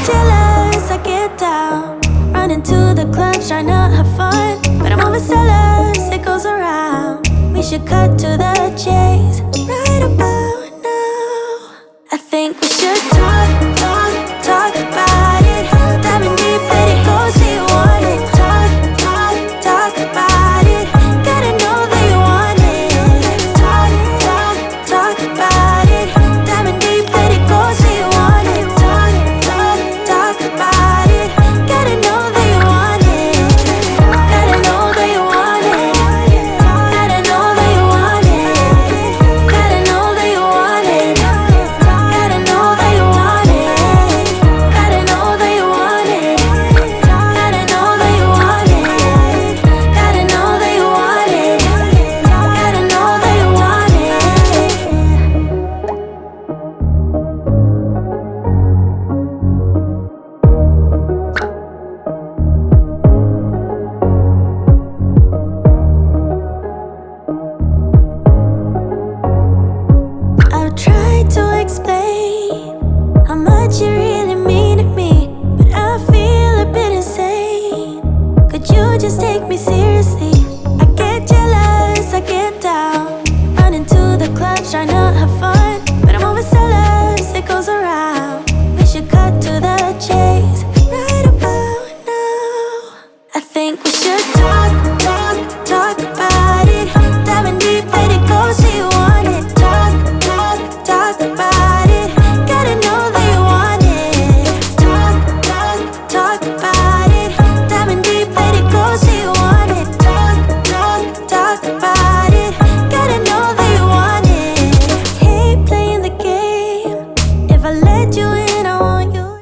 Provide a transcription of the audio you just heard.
jealous, I get down. Running to the clubs, trying to have fun. But I'm overzealous, it goes around. We should cut to the chase right about now. I think we should talk about it. Diving deep, let it go, say you want it. Talk about it. Gotta know that you want it. Talk about it. Diving deep, let it go, say you want it. Talk about it. Gotta know that you want it. Gotta know that you want it. Gotta know that you want it. Gotta know that you want it. Gotta know that you want it. Gotta know that you want it. Gotta know that you want it. Gotta know that you want it. Gotta know that you want it. I've tried to explain how much you really mean to me, but I feel a bit insane. Could you just take me seriously?